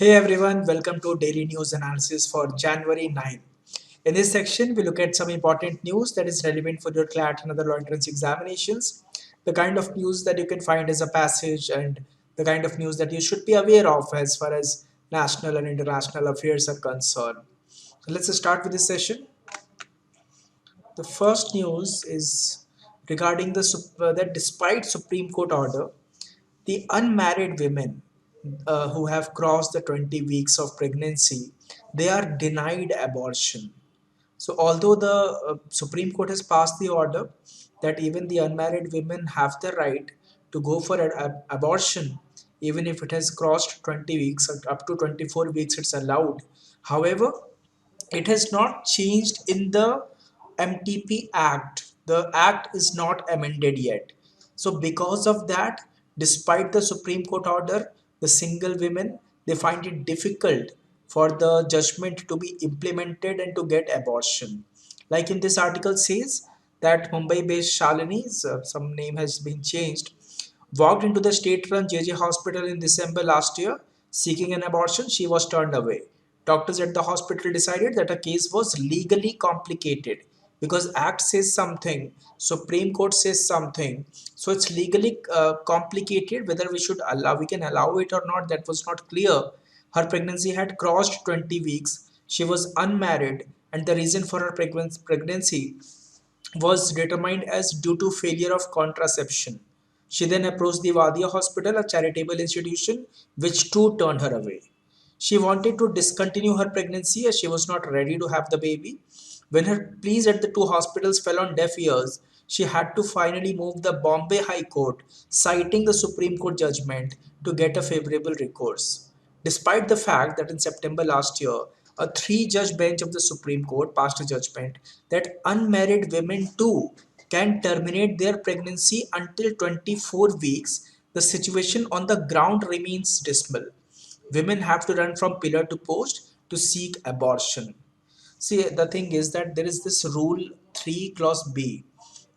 Hey everyone, welcome to Daily News Analysis for January 9. In this section, we look at some important news that is relevant for your CLAT and other law entrance examinations, the kind of news that you can find as a passage, and the kind of news that you should be aware of as far as national and international affairs are concerned. So let's start with this session. The first news is regarding that despite Supreme Court order, the unmarried women who have crossed the 20 weeks of pregnancy, they are denied abortion. So although the Supreme Court has passed the order that even the unmarried women have the right to go for an abortion, even if it has crossed 20 weeks, up to 24 weeks it's allowed. However, it has not changed in the MTP Act. The Act is not amended yet. So because of that, despite the Supreme Court order, the single women, they find it difficult for the judgment to be implemented and to get abortion. Like in this article says that Mumbai-based Shalini, some name has been changed, walked into the state-run JJ hospital in December last year seeking an abortion. She was turned away. Doctors at the hospital decided that her case was legally complicated because Act says something, Supreme Court says something, so it's legally complicated. Whether we can allow it or not, that was not clear. Her pregnancy had crossed 20 weeks. She was unmarried, and the reason for her pregnancy was determined as due to failure of contraception. She then approached the Vadia Hospital, a charitable institution, which too turned her away. She wanted to discontinue her pregnancy as she was not ready to have the baby. When her pleas at the two hospitals fell on deaf ears, she had to finally move the Bombay High Court, citing the Supreme Court judgment to get a favorable recourse. Despite the fact that in September last year, a three-judge bench of the Supreme Court passed a judgment that unmarried women too can terminate their pregnancy until 24 weeks, the situation on the ground remains dismal. Women have to run from pillar to post to seek abortion. See, the thing is that there is this Rule 3 Clause B.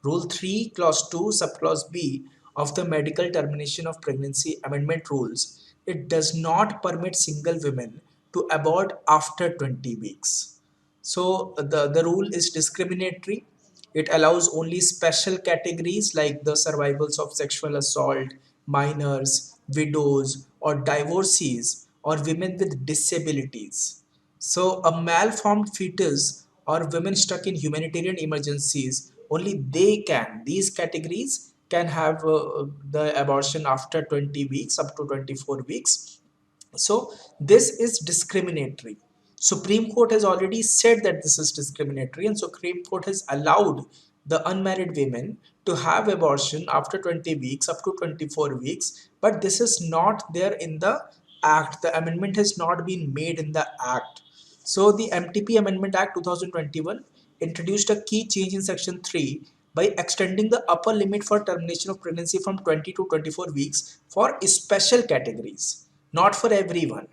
Rule 3 Clause 2 Subclause B of the Medical Termination of Pregnancy Amendment Rules. It does not permit single women to abort after 20 weeks. So the rule is discriminatory. It allows only special categories like the survivors of sexual assault, minors, widows, or divorcees, or women with disabilities. So a malformed fetus or women stuck in humanitarian emergencies, only these categories can have the abortion after 20 weeks, up to 24 weeks. So this is discriminatory. Supreme Court has already said that this is discriminatory, and Supreme Court has allowed the unmarried women to have abortion after 20 weeks, up to 24 weeks. But this is not there in the Act. The amendment has not been made in the Act. So the MTP Amendment Act 2021 introduced a key change in Section 3 by extending the upper limit for termination of pregnancy from 20 to 24 weeks for special categories, not for everyone.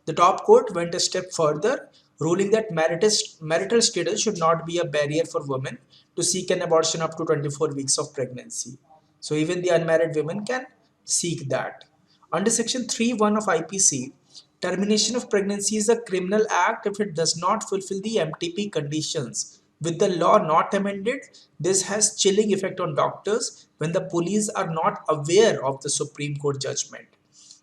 The top court went a step further, ruling that marital status should not be a barrier for women to seek an abortion up to 24 weeks of pregnancy. So even the unmarried women can seek that. Under Section 3(1) of IPC, termination of pregnancy is a criminal act if it does not fulfill the MTP conditions. With the law not amended, this has chilling effect on doctors when the police are not aware of the Supreme Court judgment.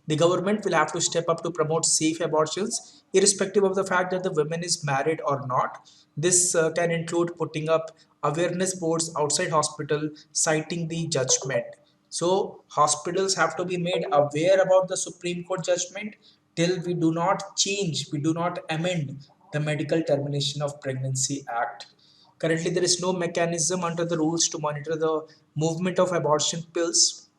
The government will have to step up to promote safe abortions, irrespective of the fact that the woman is married or not. This can include putting up awareness boards outside hospital citing the judgment. So hospitals have to be made aware about the Supreme Court judgment till we do not change, we do not amend the Medical Termination of Pregnancy Act. Currently, there is no mechanism under the rules to monitor the movement of abortion pills,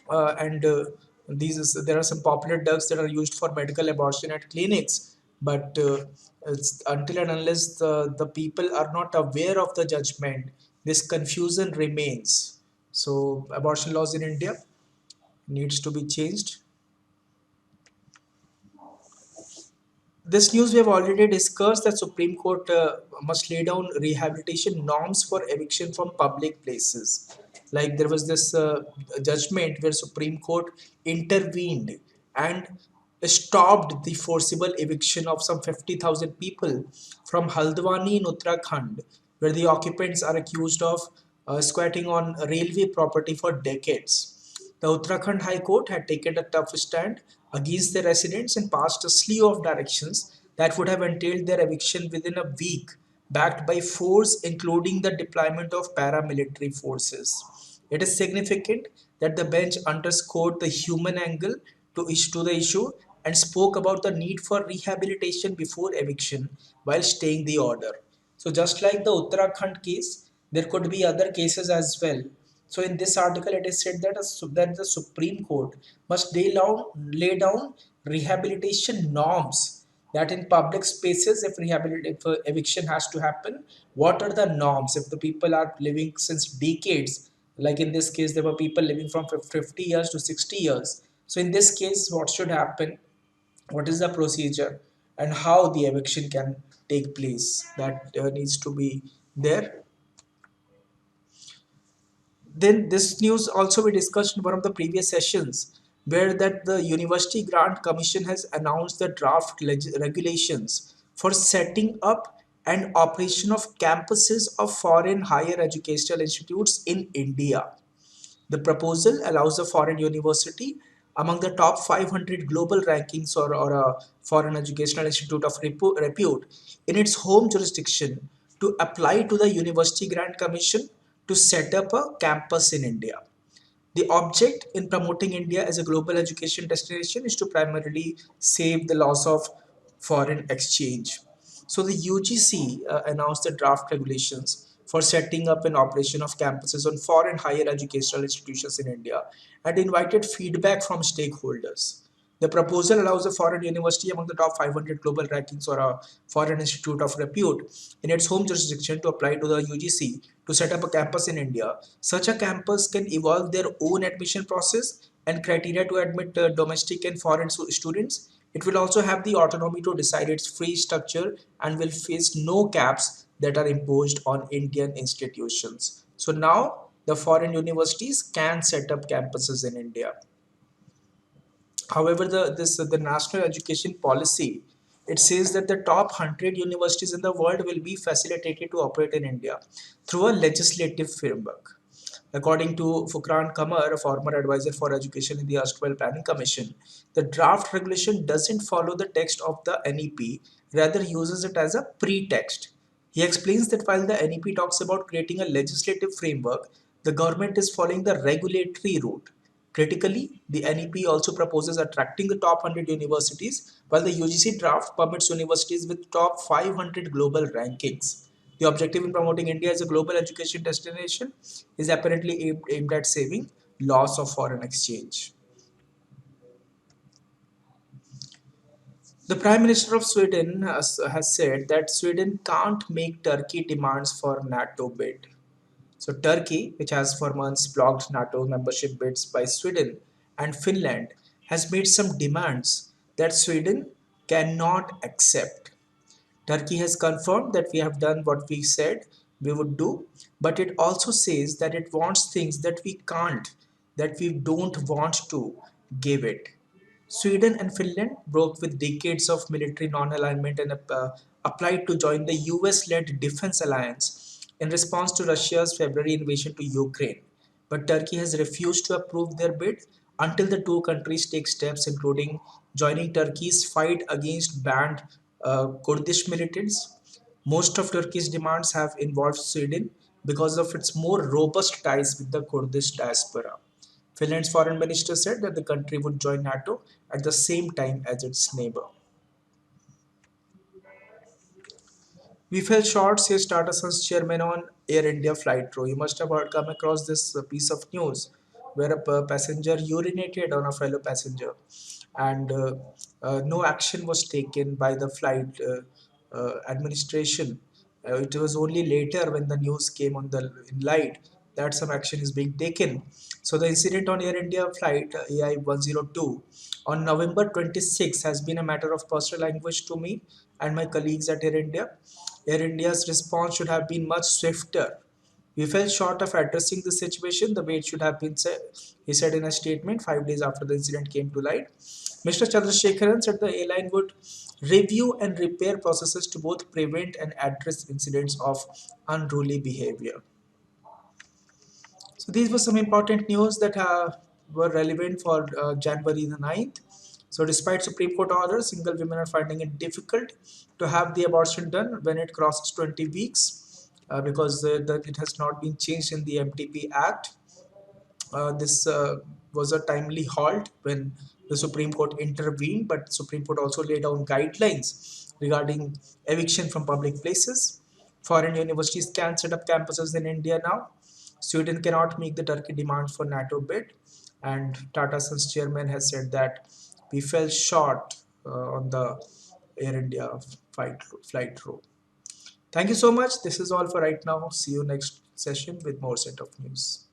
and there are some popular drugs that are used for medical abortion at clinics, but it's until and unless the people are not aware of the judgment, this confusion remains. So abortion laws in India needs to be changed. This news we have already discussed that Supreme Court must lay down rehabilitation norms for eviction from public places. Like there was this judgment where Supreme Court intervened and stopped the forcible eviction of some 50,000 people from Haldwani in Uttarakhand, where the occupants are accused of squatting on railway property for decades. The Uttarakhand High Court had taken a tough stand against the residents and passed a slew of directions that would have entailed their eviction within a week, backed by force, including the deployment of paramilitary forces. It is significant that the bench underscored the human angle to the issue and spoke about the need for rehabilitation before eviction while staying the order. So, just like the Uttarakhand case, there could be other cases as well. So, in this article, it is said that, that the Supreme Court must lay down rehabilitation norms, that in public spaces, if eviction has to happen, what are the norms? If the people are living since decades, like in this case, there were people living from 50 years to 60 years. So in this case, what should happen? What is the procedure and how the eviction can take place? That needs to be there. Then this news also we discussed in one of the previous sessions, where that the University Grant Commission has announced the draft regulations for setting up and operation of campuses of foreign higher educational institutes in India. The proposal allows a foreign university among the top 500 global rankings, or a foreign educational institute of repute in its home jurisdiction to apply to the University Grant Commission to set up a campus in India. The object in promoting India as a global education destination is to primarily save the loss of foreign exchange. So the UGC announced the draft regulations for setting up an operation of campuses on foreign higher educational institutions in India and invited feedback from stakeholders. The proposal allows a foreign university among the top 500 global rankings or a foreign institute of repute in its home jurisdiction to apply to the UGC to set up a campus in India. Such a campus can evolve their own admission process and criteria to admit domestic and foreign students. It will also have the autonomy to decide its fee structure and will face no caps that are imposed on Indian institutions. So now the foreign universities can set up campuses in India. However, the national education policy, it says that the top 100 universities in the world will be facilitated to operate in India through a legislative framework. According to Fukran Kamar, a former advisor for education in the erstwhile Planning Commission, the draft regulation doesn't follow the text of the NEP, rather uses it as a pretext. He explains that while the NEP talks about creating a legislative framework, the government is following the regulatory route. Critically, the NEP also proposes attracting the top 100 universities, while the UGC draft permits universities with top 500 global rankings. The objective in promoting India as a global education destination is apparently aimed at saving loss of foreign exchange. The Prime Minister of Sweden has said that Sweden can't make Turkey demands for NATO bid. So Turkey, which has for months blocked NATO membership bids by Sweden and Finland, has made some demands that Sweden cannot accept. Turkey has confirmed that we have done what we said we would do, but it also says that it wants things that we can't, that we don't want to give it. Sweden and Finland broke with decades of military non alignment and applied to join the US led defense alliance in response to Russia's February invasion to Ukraine. But Turkey has refused to approve their bid until the two countries take steps, including joining Turkey's fight against banned Kurdish militants. Most of Turkey's demands have involved Sweden because of its more robust ties with the Kurdish diaspora. Finland's foreign minister said that the country would join NATO at the same time as its neighbor. We fell short, says Tata Sons chairman on Air India flight crew. You must have come across this piece of news where a passenger urinated on a fellow passenger, and no action was taken by the flight administration. It was only later when the news came on the in light that some action is being taken. So the incident on Air India flight AI 102 on November 26 has been a matter of personal anguish to me and my colleagues at Air India. Air India's response should have been much swifter. We fell short of addressing the situation the way it should have been said, he said in a statement 5 days after the incident came to light. Mr. Chandrasekharan said the airline would review and repair processes to both prevent and address incidents of unruly behavior. So these were some important news that were relevant for January the 9th. So despite Supreme Court orders, single women are finding it difficult to have the abortion done when it crosses 20 weeks because it has not been changed in the MTP Act. This was a timely halt when the Supreme Court intervened, but Supreme Court also laid down guidelines regarding eviction from public places. Foreign universities can set up campuses in India now. Sweden cannot meet the Turkey demands for NATO bid, and Tata Sons chairman has said that we fell short on the Air India flight row. Thank you so much. This is all for right now. See you next session with more set of news.